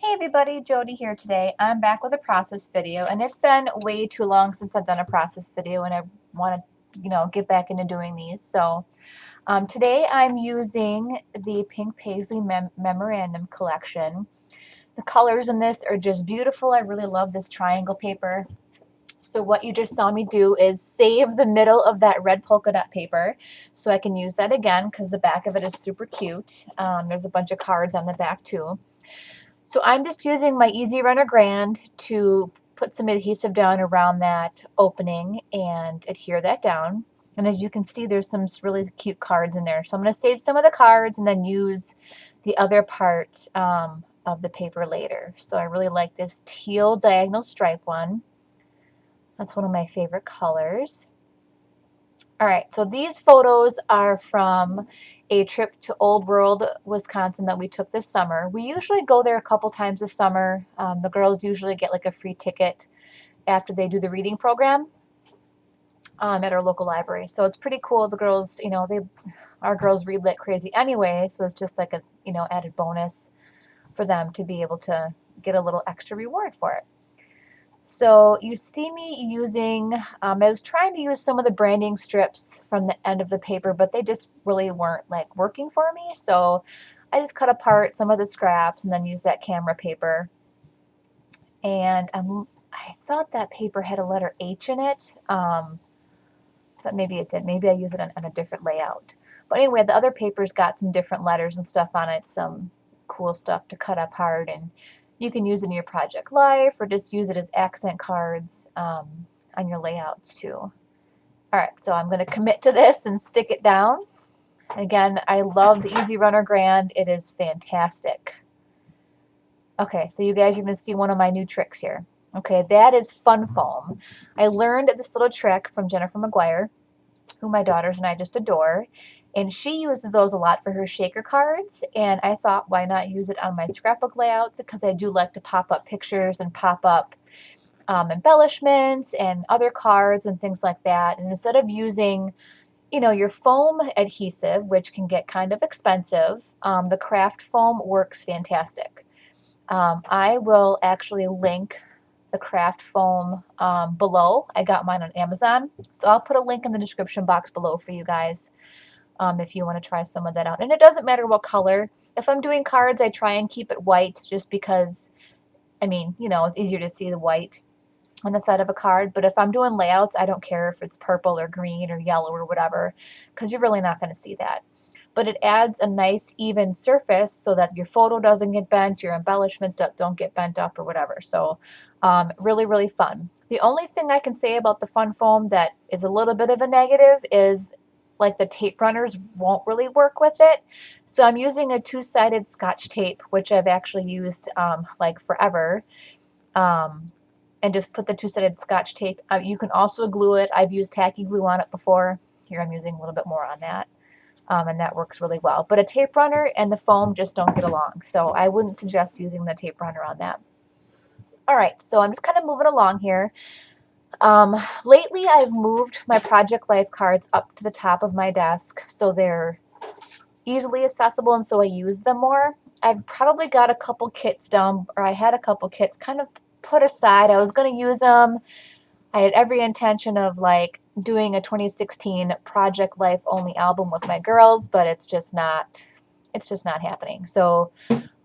Hey everybody, Jody here today. I'm back with a process video, and it's been way too long since I've done a process video, and I want to, get back into doing these. So today I'm using the Pink Paislee Memorandum collection. The colors in this are just beautiful. I really love this triangle paper. So what you just saw me do is save the middle of that red polka dot paper so I can use that again because the back of it is super cute. There's a bunch of cards on the back too. So I'm just using my Easy Runner Grand to put some adhesive down around that opening and adhere that down. And as you can see, there's some really cute cards in there. So I'm going to save some of the cards and then use the other part of the paper later. So I really like this teal diagonal stripe one. That's one of my favorite colors. All right, so these photos are from a trip to Old World, Wisconsin that we took this summer. We usually go there a couple times this summer. The girls usually get like a free ticket after they do the reading program at our local library. So it's pretty cool. The girls, our girls read like crazy anyway, so it's just like a, added bonus for them to be able to get a little extra reward for it. So you see me using, I was trying to use some of the branding strips from the end of the paper, but they just really weren't like working for me. So I just cut apart some of the scraps and then used that camera paper. And I thought that paper had a letter H in it, but maybe it did. Maybe I used it on a different layout. But anyway, the other papers got some different letters and stuff on it, some cool stuff to cut apart, and you can use it in your project life or just use it as accent cards on your layouts too. All right, so I'm going to commit to this and stick it down. Again, I love the Easy Runner Grand. It is fantastic. Okay, so you guys are going to see one of my new tricks here. Okay, that is fun foam. I learned this little trick from Jennifer McGuire, who my daughters and I just adore. And she uses those a lot for her shaker cards, and I thought, why not use it on my scrapbook layouts, because I do like to pop up pictures and pop up embellishments and other cards and things like that. And instead of using, your foam adhesive, which can get kind of expensive, the craft foam works fantastic. I will actually link the craft foam below. I got mine on Amazon, so I'll put a link in the description box below for you guys. If you want to try some of that out. And it doesn't matter what color. If I'm doing cards, I try and keep it white just because, it's easier to see the white on the side of a card. But if I'm doing layouts, I don't care if it's purple or green or yellow or whatever, because you're really not going to see that. But it adds a nice even surface so that your photo doesn't get bent, your embellishments don't get bent up or whatever. So really, really fun. The only thing I can say about the fun foam that is a little bit of a negative is like the tape runners won't really work with it. So I'm using a two-sided Scotch tape, which I've actually used like forever. And just put the two-sided Scotch tape. You can also glue it. I've used tacky glue on it before. Here I'm using a little bit more on that. And that works really well. But a tape runner and the foam just don't get along. So I wouldn't suggest using the tape runner on that. All right, so I'm just kind of moving along here. Lately I've moved my Project Life cards up to the top of my desk so they're easily accessible, and so I use them more. I've probably got a couple kits down, or I had a couple kits kind of put aside. I was going to use them. I had every intention of like doing a 2016 Project Life only album with my girls, but it's just not happening. So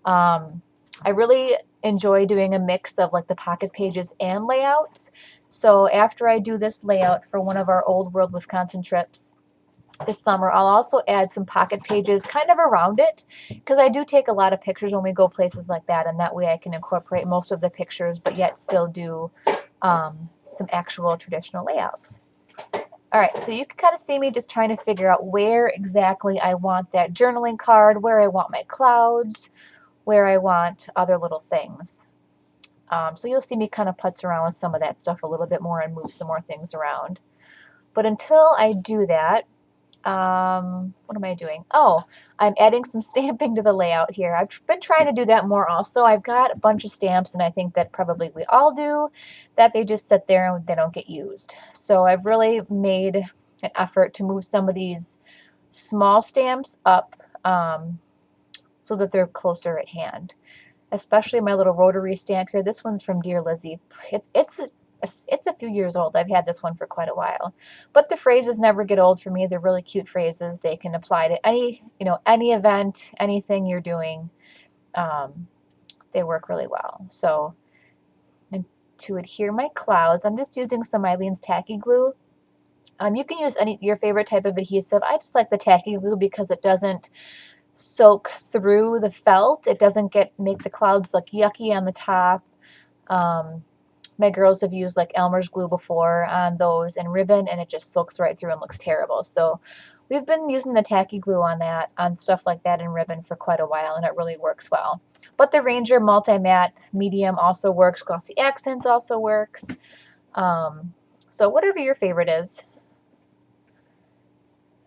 I really enjoy doing a mix of like the pocket pages and layouts. So after I do this layout for one of our Old World Wisconsin trips this summer, I'll also add some pocket pages kind of around it, because I do take a lot of pictures when we go places like that, and that way I can incorporate most of the pictures but yet still do some actual traditional layouts. All right, so you can kind of see me just trying to figure out where exactly I want that journaling card, where I want my clouds, where I want other little things. So you'll see me kind of putz around with some of that stuff a little bit more and move some more things around. But until I do that, what am I doing? Oh, I'm adding some stamping to the layout here. I've been trying to do that more also. I've got a bunch of stamps, and I think that probably we all do, that they just sit there and they don't get used. So I've really made an effort to move some of these small stamps up so that they're closer at hand. especially my little rotary stamp here. This one's from Dear Lizzie. It's a few years old. I've had this one for quite a while. But the phrases never get old for me. They're really cute phrases. They can apply to any, any event, anything you're doing. They work really well. So, and to adhere my clouds, I'm just using some Eileen's Tacky Glue. You can use your favorite type of adhesive. I just like the Tacky Glue because it doesn't soak through the felt. It doesn't make the clouds look yucky on the top. My girls have used like Elmer's glue before on those and ribbon, and it just soaks right through and looks terrible. So we've been using the Tacky Glue on stuff like that and ribbon for quite a while, and it really works well. But the Ranger Multi-Matte Medium also works. Glossy Accents also works. So whatever your favorite is.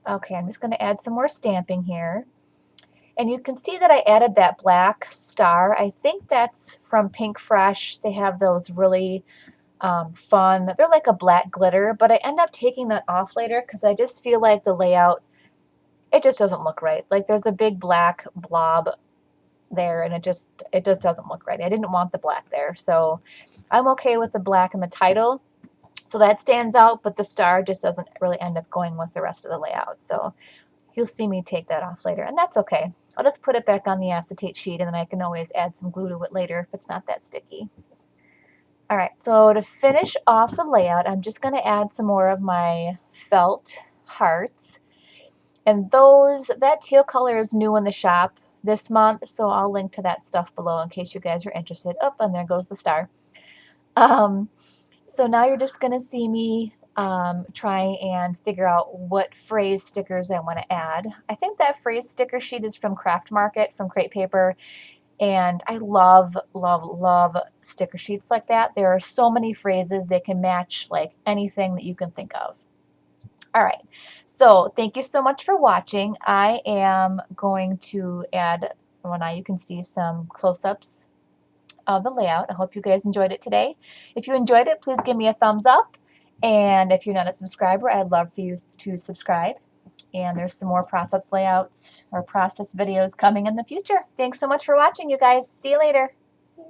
Okay, I'm just going to add some more stamping here. And you can see that I added that black star. I think that's from Pink Fresh. They have those really fun, they're like a black glitter, but I end up taking that off later because I just feel like the layout, it just doesn't look right. Like there's a big black blob there and it just doesn't look right. I didn't want the black there. So I'm okay with the black in the title. So that stands out, but the star just doesn't really end up going with the rest of the layout. So you'll see me take that off later, and that's okay. I'll just put it back on the acetate sheet, and then I can always add some glue to it later if it's not that sticky. All right, so to finish off the layout, I'm just going to add some more of my felt hearts. And that teal color is new in the shop this month, so I'll link to that stuff below in case you guys are interested. Oh, and there goes the star. So now you're just going to see me try and figure out what phrase stickers I want to add. I think that phrase sticker sheet is from Craft Market, from Crate Paper, and I love, love, love sticker sheets like that. There are so many phrases. They can match like anything that you can think of. All right, so thank you so much for watching. I am going to add, well, now you can see some close-ups of the layout. I hope you guys enjoyed it today. If you enjoyed it, please give me a thumbs up. And if you're not a subscriber, I'd love for you to subscribe. And there's some more process layouts or process videos coming in the future. Thanks so much for watching, you guys. See you later.